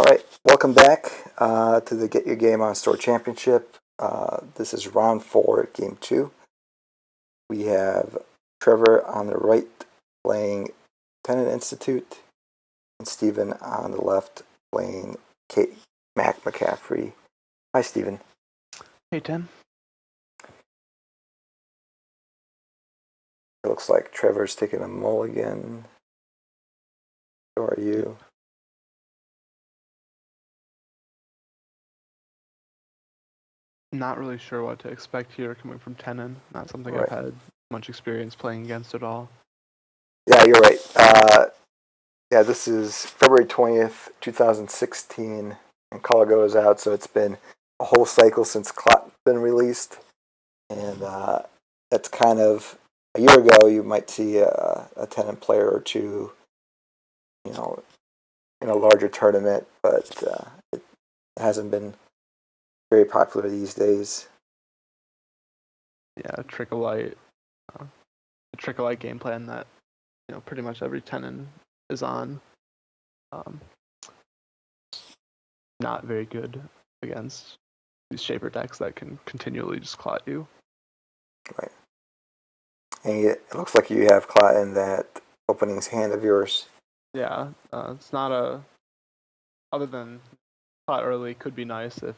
All right, welcome back to the Get Your Game On Store Championship. This is round 4, game 2. We have Trevor on the right playing Tennin Institute, and Stephen on the left playing Mac McCaffrey. Hi, Stephen. Hey, Tim. It looks like Trevor's taking a mulligan. So are you? Not really sure what to expect here coming from Tennin. Not something Right. I've had much experience playing against at all. Yeah, you're right. This is February 20th, 2016, and Kala Ghoda is out, so it's been a whole cycle since Clot's been released. And that's kind of, a year ago, you might see a Tennin player or two, in a larger tournament, but it hasn't been very popular these days. Yeah, Trickle-Light. The Trickle-Light game plan that, pretty much every Tennin is on. Not very good against these Shaper decks that can continually just clot you. Right. And it looks like you have Clot in that opening's hand of yours. Yeah, it's not a... Other than clot early could be nice if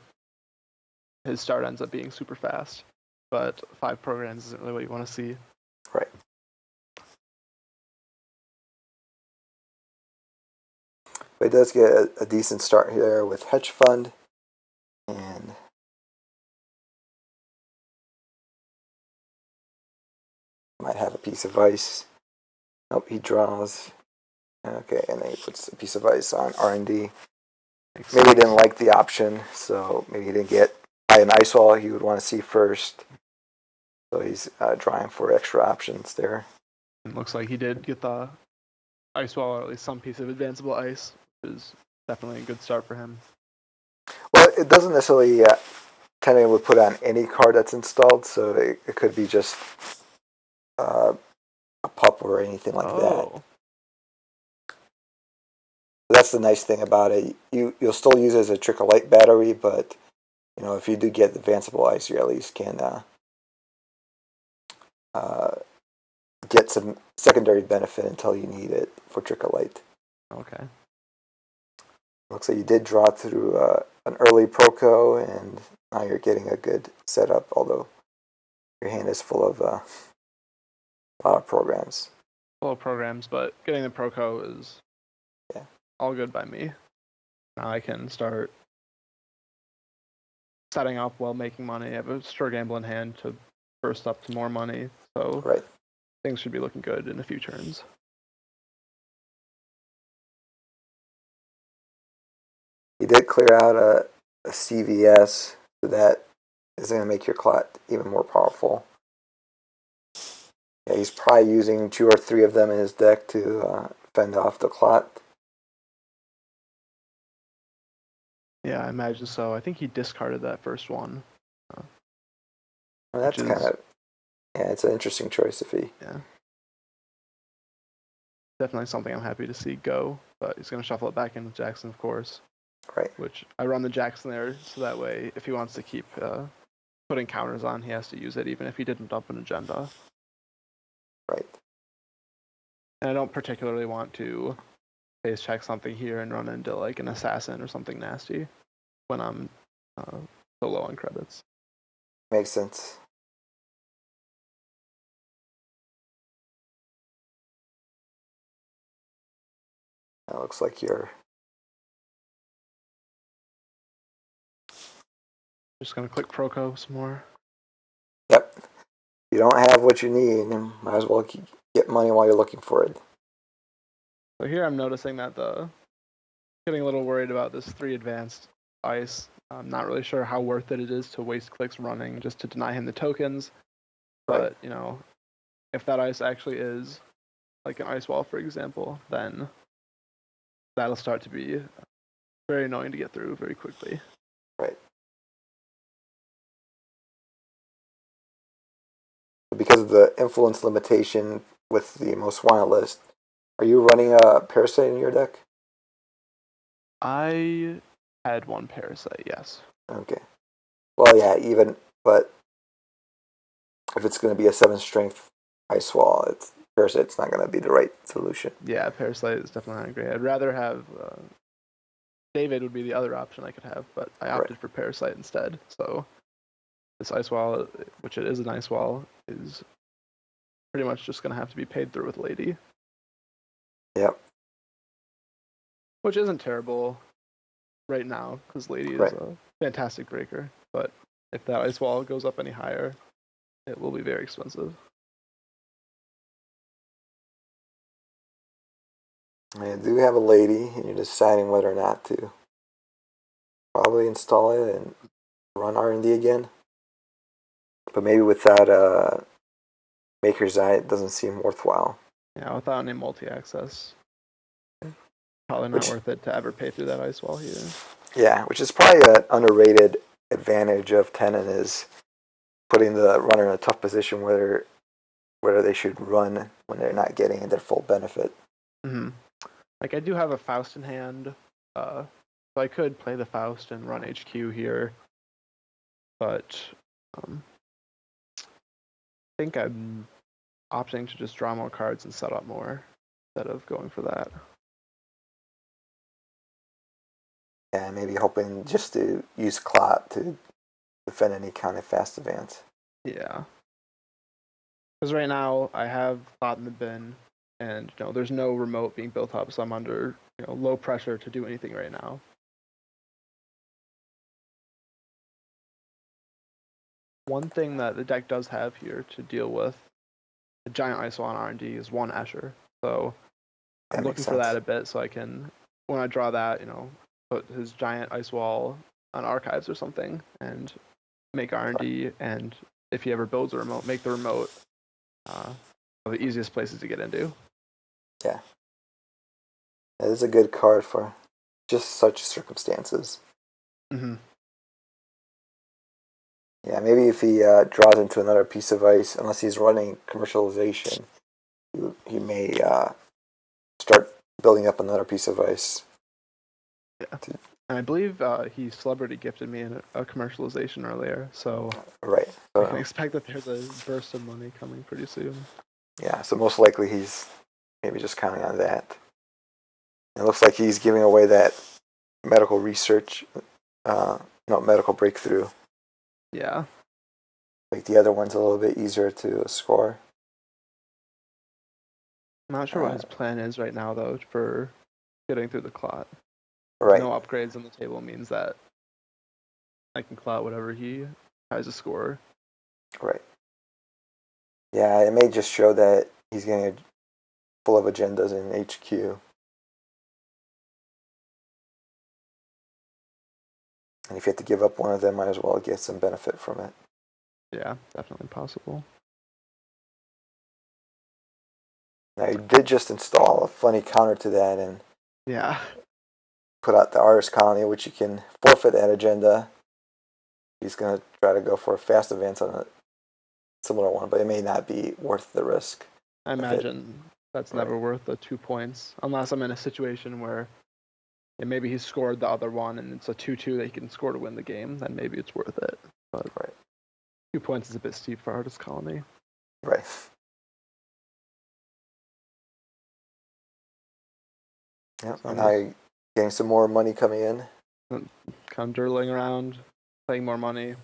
his start ends up being super fast. But 5 programs isn't really what you want to see. Right. But it does get a decent start here with Hedge Fund. And might have a piece of ice. Nope, he draws. Okay, and then he puts a piece of ice on R&D. Maybe he didn't like the option, so maybe he didn't get an ice wall he would want to see first. So he's drawing for extra options there. It looks like he did get the ice wall, or at least some piece of advanceable ice, which is definitely a good start for him. Well, it doesn't necessarily Tennin would put on any card that's installed, so it could be just a pup or anything like that. That's the nice thing about it. You'll still use it as a Trickle-Light battery, but if you do get advanceable ice, you at least can get some secondary benefit until you need it for Trickle-Light. Okay. Looks like you did draw through an early Proco, and now you're getting a good setup, although your hand is full of a lot of programs. Full of programs, but getting the Proco is all good by me. Now I can start setting up while making money. I have a Sure Gamble in hand to burst up to more money, so things should be looking good in a few turns. He did clear out a CVS, so that is going to make your Clot even more powerful. Yeah, he's probably using 2 or 3 of them in his deck to fend off the Clot. Yeah, I imagine so. I think he discarded that first one. Well, that's kind of... Yeah, it's an interesting choice if he... Yeah. Definitely something I'm happy to see go, but he's going to shuffle it back in with Jackson, of course. Right. Which I run the Jackson there, so that way, if he wants to keep putting counters on, he has to use it, even if he didn't dump an agenda. Right. And I don't particularly want to face check something here and run into like an assassin or something nasty when I'm so low on credits. Makes sense. That looks like you're... Just going to click Proco some more. Yep. If you don't have what you need, then might as well get money while you're looking for it. So here I'm noticing that getting a little worried about this 3 advanced ice. I'm not really sure how worth it is to waste clicks running just to deny him the tokens. But, if that ice actually is like an ice wall, for example, then that'll start to be very annoying to get through very quickly. Right. Because of the influence limitation with the most wanted list, are you running a Parasite in your deck? I had one Parasite, yes. Okay. Well, yeah, but if it's going to be a 7 strength ice wall, Parasite's not going to be the right solution. Yeah, Parasite is definitely not great. I'd rather have David would be the other option I could have, but I opted for Parasite instead. So this ice wall, which it is an ice wall, is pretty much just going to have to be paid through with Lady. Yep. Which isn't terrible right now, because Lady is a fantastic breaker. But if that ice wall goes up any higher, it will be very expensive. And do have a Lady, and you're deciding whether or not to probably install it and run R&D again. But maybe without a Maker's Eye, it doesn't seem worthwhile. Yeah, without any multi-access, probably not worth it to ever pay through that ice wall here. Yeah, which is probably an underrated advantage of Tennin is putting the runner in a tough position where they should run when they're not getting their full benefit. Mm-hmm. Like I do have a Faust in hand, so I could play the Faust and run HQ here, but I think I'm opting to just draw more cards and set up more instead of going for that. Yeah, maybe hoping just to use Clot to defend any kind of fast advance. Yeah. Because right now I have Clot in the bin, and there's no remote being built up, so I'm under low pressure to do anything right now. One thing that the deck does have here to deal with the giant ice wall on R&D is one Escher, so I'm looking for that a bit, so I can, when I draw that, put his giant ice wall on archives or something, and make R&D, and if he ever builds a remote, make the remote one of the easiest places to get into. Yeah. It is a good card for just such circumstances. Mm-hmm. Yeah, maybe if he draws into another piece of ice, unless he's running commercialization, he may start building up another piece of ice. Yeah. And I believe he celebrity gifted me a commercialization earlier, so I can expect that there's a burst of money coming pretty soon. Yeah, so most likely he's maybe just counting on that. It looks like he's giving away that medical research, medical breakthrough. Yeah. Like the other one's a little bit easier to score. I'm not sure what his plan is right now, though, for getting through the clot. Right. No upgrades on the table means that I can clot whatever he tries to score. Right. Yeah, it may just show that he's getting full of agendas in HQ. And if you have to give up one of them, might as well get some benefit from it. Yeah, definitely possible. Now, you did just install a funny counter to that and put out the artist colony, which you can forfeit that agenda. He's going to try to go for a fast advance on a similar one, but it may not be worth the risk. I imagine that's never worth the 2 points, unless I'm in a situation where maybe he scored the other one and it's a 2-2 that he can score to win the game, then maybe it's worth it. But 2 points is a bit steep for Artist Colony. Right. Yeah, so now you're getting some more money coming in. Kind of dirtling around, playing more money.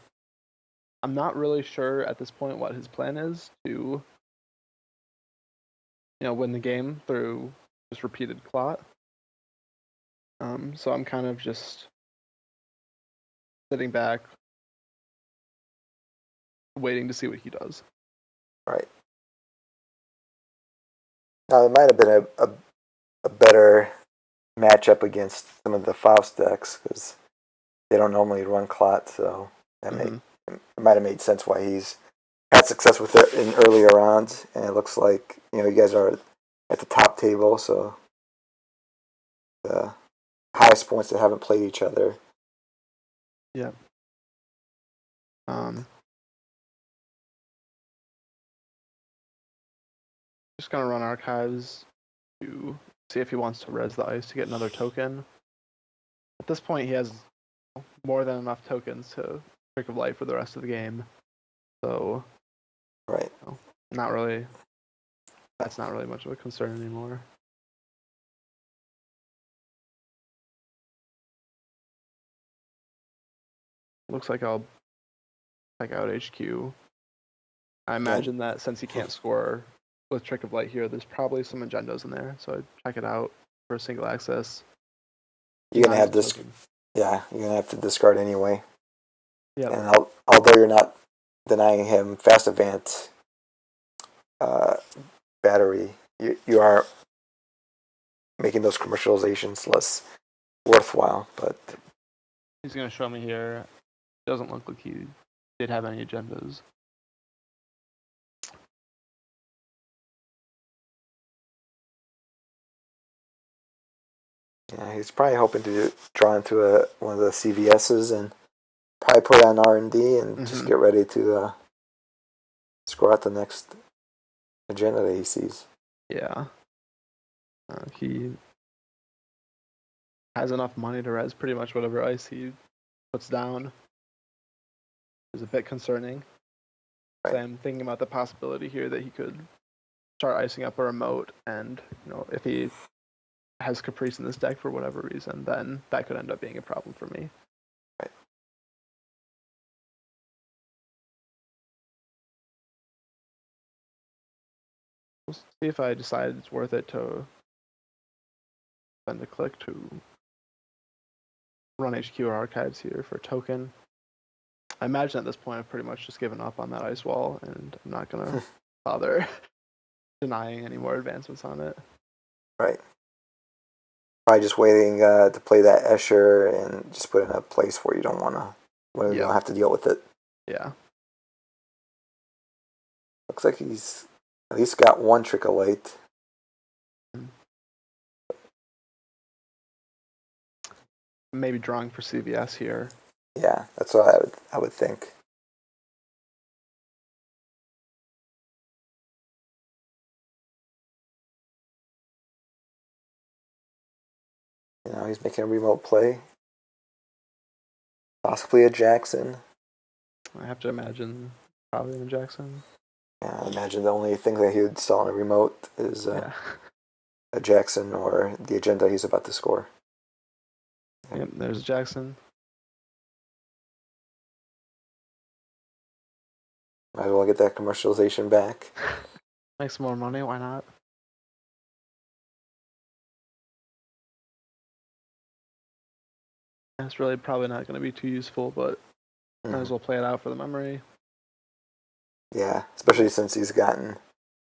I'm not really sure at this point what his plan is to, win the game through just repeated clot. So I'm kind of just sitting back, waiting to see what he does. Right. Now, it might have been a better matchup against some of the Faust decks because they don't normally run clot, so that it might have made sense why he's had success with it in earlier rounds. And it looks like you guys are at the top table, so the highest points that haven't played each other. Yeah. Just gonna run archives to see if he wants to res the ice to get another token. At this point, he has more than enough tokens to Trick of Light for the rest of the game. So, Right. Not really. That's not really much of a concern anymore. Looks like I'll check out HQ. I imagine that since he can't score with Trick of Light here, there's probably some agendas in there. So I'd check it out for a single access. You're gonna have this. Yeah, you're gonna have to discard anyway. Yeah. And although you're not denying him fast advance battery, you are making those commercializations less worthwhile. But he's gonna show me here. Doesn't look like he did have any agendas. yeah, he's probably hoping to draw into one of the CVSs and probably put on R&D and just get ready to score out the next agenda that he sees. Yeah. He has enough money to res pretty much whatever ice he puts down. It's a bit concerning. Right. I'm thinking about the possibility here that he could start icing up a remote, and if he has Caprice in this deck for whatever reason, then that could end up being a problem for me. Right. We'll see if I decide it's worth it to spend a click to run HQ or archives here for a token. I imagine at this point I've pretty much just given up on that ice wall, and I'm not gonna bother denying any more advancements on it. Right. Probably just waiting to play that Escher and just put it in a place where you don't you don't have to deal with it. Yeah. Looks like he's at least got one Trick of Light. Maybe drawing for CVS here. Yeah, that's what I would think. He's making a remote play. Possibly a Jackson. I have to imagine probably a Jackson. Yeah, I imagine the only thing that he would sell on a remote is a Jackson or the agenda he's about to score. Yep, there's Jackson. Might as well get that commercialization back. Make some more money, why not? It's really probably not going to be too useful, but might as well play it out for the memory. Yeah, especially since he's gotten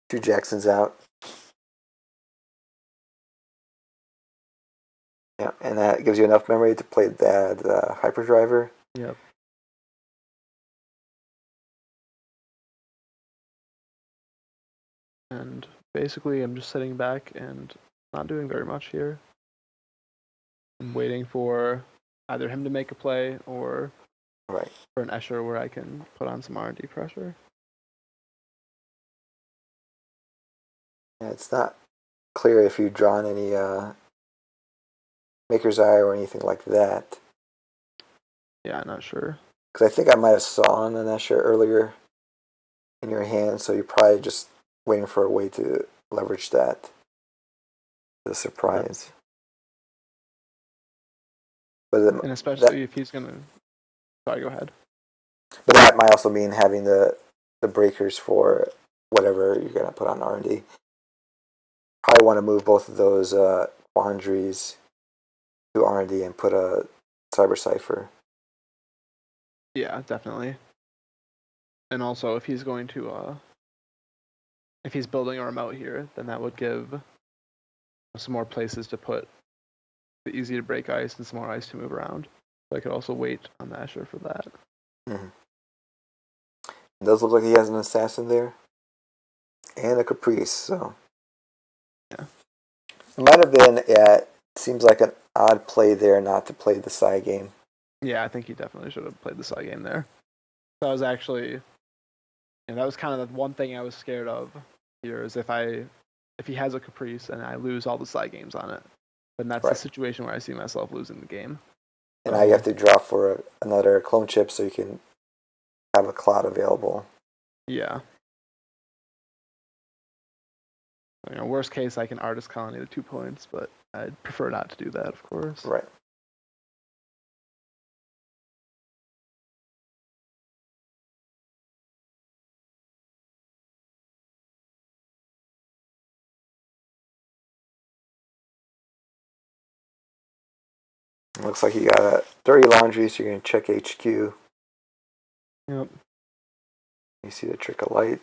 2 Jacksons out. Yeah, and that gives you enough memory to play that hyperdriver. Yep. And basically, I'm just sitting back and not doing very much here. I'm waiting for either him to make a play or for an Escher where I can put on some R&D pressure. Yeah, it's not clear if you've drawn any Maker's Eye or anything like that. Yeah, I'm not sure. Because I think I might have saw an Escher earlier in your hand, so you're probably just waiting for a way to leverage that. The surprise. But and especially if he's gonna. Sorry, go ahead. But that might also mean having the breakers for whatever you're gonna put on R&D. Probably want to move both of those quandaries to R&D and put a Cyber Cipher. Yeah, definitely. And also, if he's going to, if he's building a remote here, then that would give some more places to put the easy to break ice and some more ice to move around. So I could also wait on the Escher for that. It does look like he has an Assassin there. And a Caprice, so. Yeah. It might have been, it seems like an odd play there not to play the side game. Yeah, I think he definitely should have played the side game there. That was actually, that was kind of the one thing I was scared of here is if he has a Caprice and I lose all the side games on it, then that's the situation where I see myself losing the game. And now you have to draw for another clone chip so you can have a cloud available. Yeah. Worst case, I can Artist Colony the 2 points, but I'd prefer not to do that, of course. Right. Looks like you got a dirty laundry, so you're going to check HQ. Yep. You see the Trick of Light.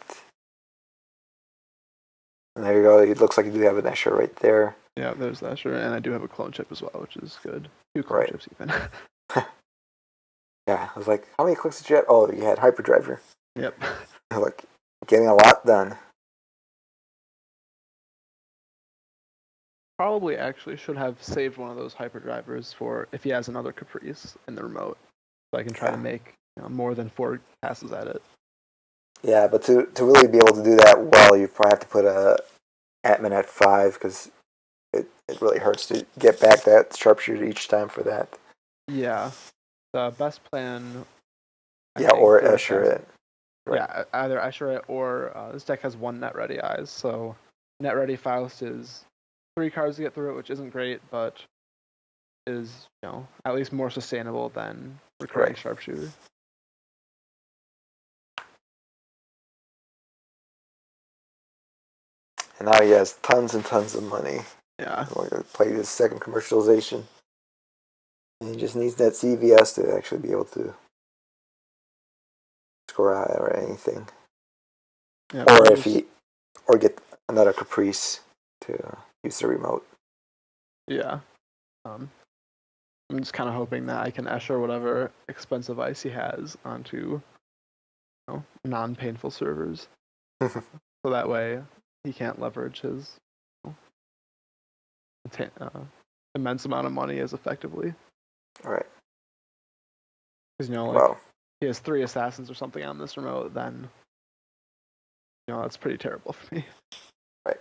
And there you go. It looks like you do have an Escher right there. Yeah, there's the Escher, and I do have a clone chip as well, which is good. 2 clone chips even. Yeah, I was like, how many clicks did you have? Oh, you had Hyperdriver. Yep. Like, getting a lot done. Probably actually should have saved one of those Hyperdrivers for if he has another Caprice in the remote, so I can try to make more than 4 passes at it. Yeah, but to really be able to do that well, you probably have to put a Atman at 5 because it really hurts to get back that sharpshooter each time for that. Yeah, the best plan. Or Escher it. Right. Yeah, either Escher it or this deck has 1 Net Ready Eyes, so Net Ready Faust is 3 cards to get through it, which isn't great, but is at least more sustainable than recurring sharpshooter. And now he has tons and tons of money. Yeah. We're going to play this second commercialization. And he just needs that CVS to actually be able to score high or anything. Yeah, or get another Caprice to use the remote. Yeah. I'm just kind of hoping that I can Escher whatever expensive ice he has onto non-painful servers. So that way he can't leverage his immense amount of money as effectively. Right. Because he has 3 assassins or something on this remote, then that's pretty terrible for me. Right.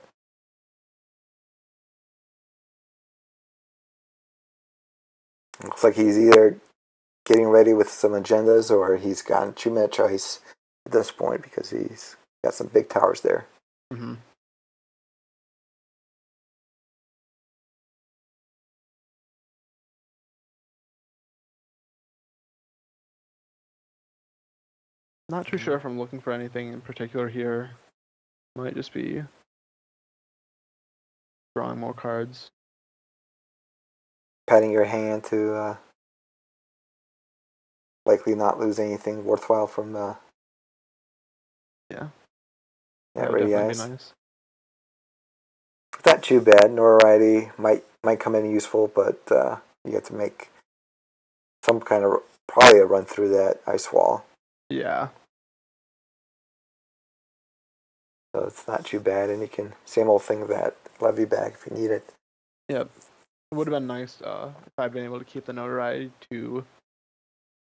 Looks like he's either getting ready with some agendas or he's gotten too much ice at this point because he's got some big towers there. Mm-hmm. Not too sure if I'm looking for anything in particular here. Might just be drawing more cards. Patting your hand to likely not lose anything worthwhile from the That would definitely be nice. Not too bad. Notoriety might come in useful, but you have to make some kind of probably a run through that ice wall. Yeah. So it's not too bad, and you can same old thing with that levy bag if you need it. Yep. It would have been nice if I'd been able to keep the notoriety to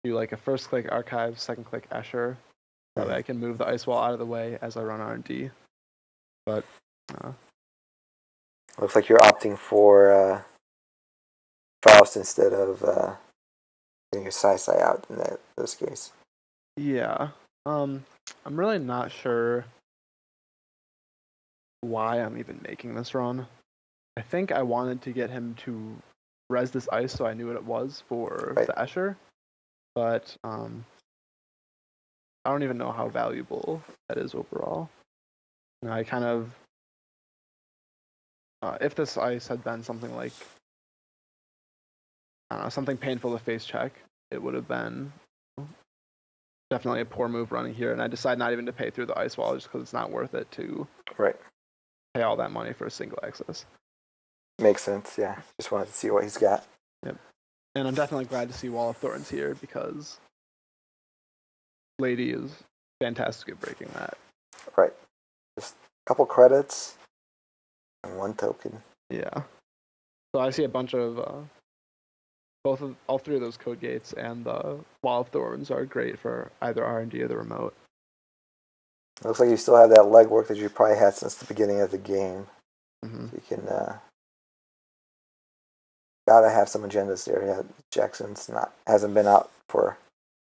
do like a first click archive, second click Escher. That way I can move the ice wall out of the way as I run R&D. But looks like you're opting for Faust instead of getting your Sai out in this case. Yeah. I'm really not sure why I'm even making this run. I think I wanted to get him to res this ice so I knew what it was for the Escher. But I don't even know how valuable that is overall. I kind of if this ice had been something like something painful to face check, it would have been definitely a poor move running here, and I decide not even to pay through the ice wall just because it's not worth it to pay all that money for a single access. Makes sense, yeah. Just wanted to see what he's got. Yep. And I'm definitely glad to see Wall of Thorns here because Lady is fantastic at breaking that. Right. Just a couple credits and 1 token. Yeah. So I see a bunch of all 3 of those code gates and the Wall of Thorns are great for either R&D or the remote. Looks like you still have that legwork that you probably had since the beginning of the game. Mm-hmm. So you can gotta have some agendas there. Yeah, Jackson's hasn't been out for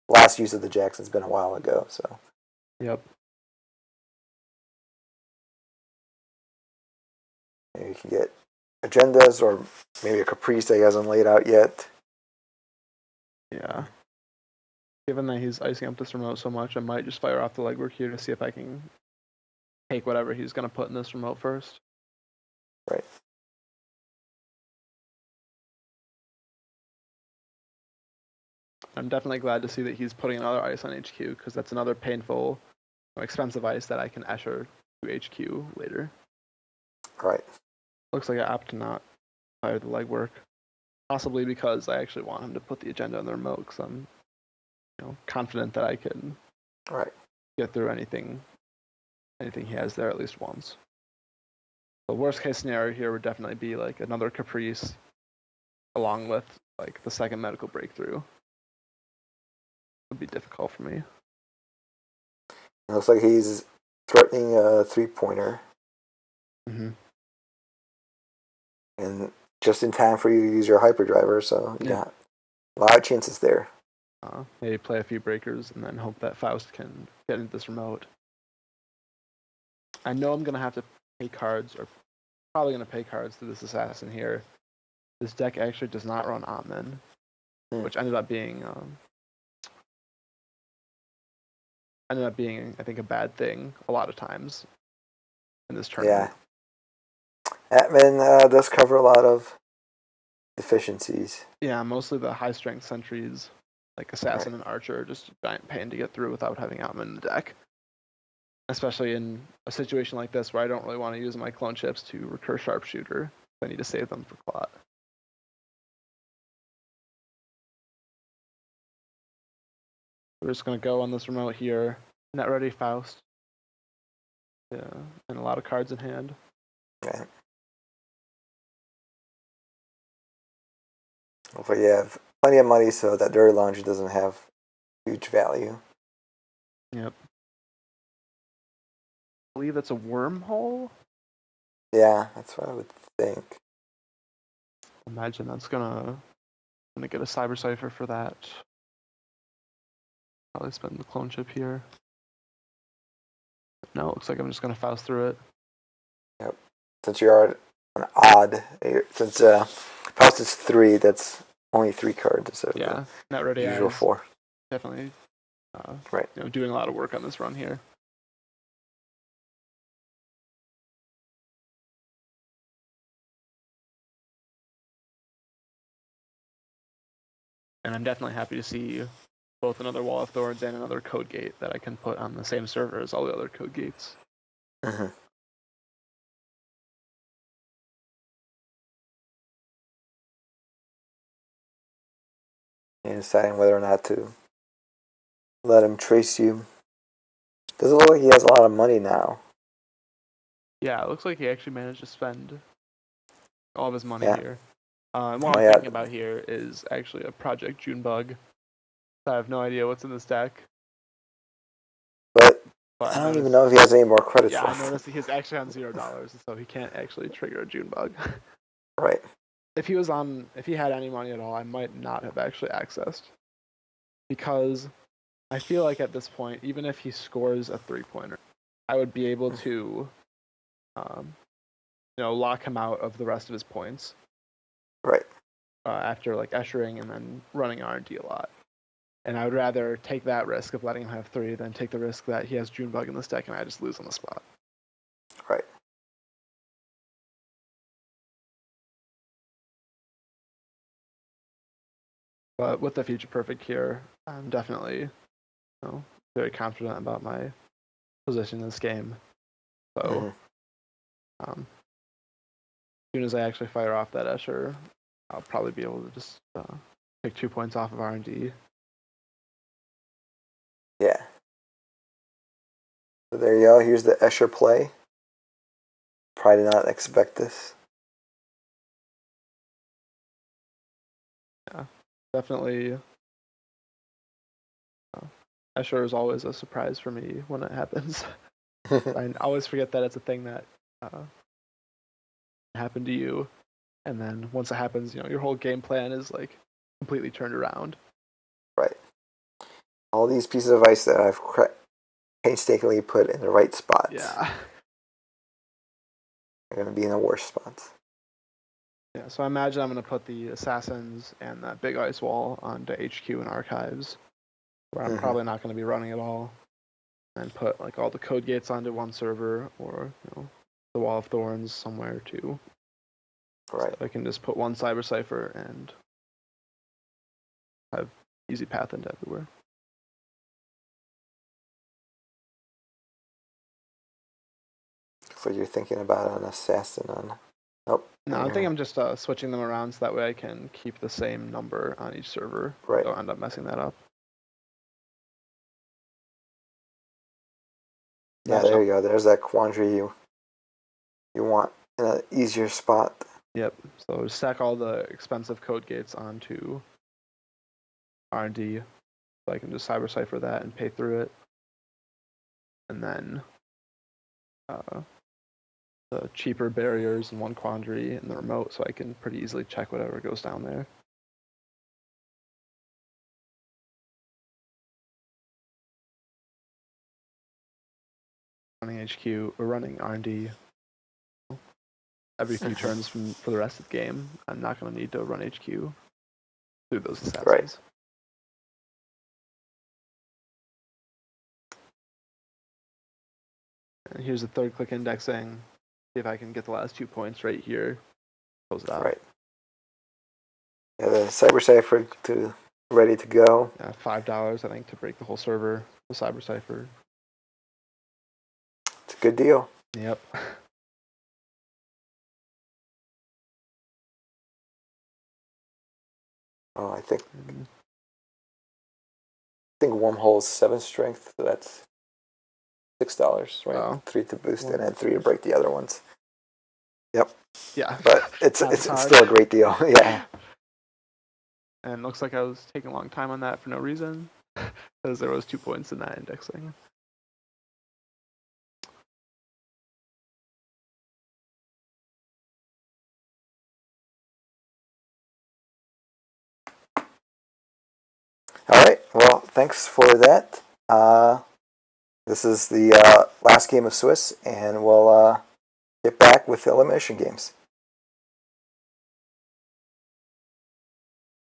last use of the Jackson's been a while ago. So Yep. maybe you can get agendas or maybe a caprice that he hasn't laid out yet. Yeah. Given that he's icing up this remote so much, I might just fire off the legwork here to see if I can take whatever he's going to put in this remote first. Right. I'm definitely glad to see that he's putting another ice on HQ, because that's another painful, expensive ice that I can Escher to HQ later. Right. Looks like I opt to not fire the legwork. Possibly because I actually want him to put the agenda on the remote, because I'm confident that I can get through anything he has there at least once. The worst case scenario here would definitely be like another caprice along with like the second medical breakthrough. It would be difficult for me. It looks like he's threatening a 3-pointer. Mm-hmm. And just in time for you to use your hyperdriver, so you got a lot of chances there. Maybe play a few breakers and then hope that Faust can get into this remote. I know I'm going to have to pay cards, or probably going to pay cards to this assassin here. This deck actually does not run Atman, which ended up being, I think, a bad thing a lot of times in this tournament. Yeah. Atman does cover a lot of deficiencies. Yeah, mostly the high strength sentries, like Assassin and Archer, are just a giant pain to get through without having Atman in the deck. Especially in a situation like this where I don't really want to use my clone chips to recur Sharpshooter. I need to save them for Clot. We're just going to go on this remote here. Net ready Faust. Yeah, and a lot of cards in hand. Okay. Hopefully you have plenty of money so that Dirty Laundry doesn't have huge value. Yep. I believe that's a wormhole? Yeah, that's what I would think. Imagine that's gonna get a Cyber Cipher for that. Probably spend the clone chip here. No, it looks like I'm just gonna Faust through it. Yep. Since you're an odd, since Faust is 3, that's only 3 cards instead of the net ready usual 4. Definitely, doing a lot of work on this run here. And I'm definitely happy to see both another Wall of Thorns and another Code Gate that I can put on the same server as all the other Code Gates. Mm-hmm. And deciding whether or not to let him trace you. Doesn't look like he has a lot of money now. Yeah, it looks like he actually managed to spend all of his money here. And what I'm thinking about here is actually a Project Junebug. I have no idea what's in this deck. But I don't even know if he has any more credits left. I noticed he's actually on $0, so he can't actually trigger a Junebug. Right. If he had any money at all, I might not have actually accessed. Because I feel like at this point, even if he scores a 3-pointer, I would be able to lock him out of the rest of his points. Right. After like Eschering and then running R&D a lot. And I would rather take that risk of letting him have 3 than take the risk that he has Junebug in this deck and I just lose on the spot. Right. But with the Future Perfect here, I'm definitely very confident about my position in this game. So as soon as I actually fire off that Escher, I'll probably be able to just take 2 points off of R&D. Yeah. So there you go. Here's the Escher play. Probably did not expect this. Yeah, definitely. Escher is always a surprise for me when it happens. I always forget that it's a thing that happened to you. and then once it happens, your whole game plan is like completely turned around. Right. All these pieces of ice that I've painstakingly put in the right spots. Yeah. They're going to be in the worst spots. Yeah, so I imagine I'm going to put the assassins and that big ice wall onto HQ and archives, where I'm probably not going to be running at all, and put like all the code gates onto one server, or the wall of thorns somewhere too. Right. So I can just put one cyber cipher and have easy path into everywhere. So you're thinking about an assassin on... Oh, no, I think I'm just switching them around so that way I can keep the same number on each server. Right. Don't end up messing that up. Yeah, there you go. There's that quandary you want in an easier spot. Yep. So stack all the expensive code gates onto R&D, so I can just cyber cipher that and pay through it. And then the cheaper barriers in one quandary in the remote, so I can pretty easily check whatever goes down there. Running HQ, we're running R&D every few turns for the rest of the game. I'm not going to need to run HQ through those assassins. Right. And here's the third click indexing. See if I can get the last 2 points right here. Close it out. Right. Yeah, the cyber cipher ready to go. Yeah, $5 I think to break the whole server. The cyber cipher. It's a good deal. Yep. Oh, I think wormhole is 7 strength, so that's $6, right? Oh. 3 to boost it and 3 to break the other ones. Yep. Yeah. But it's still a great deal. Yeah. And looks like I was taking a long time on that for no reason, because there was 2 points in that indexing. All right. Well, thanks for that. This is the last game of Swiss, and we'll get back with the elimination games.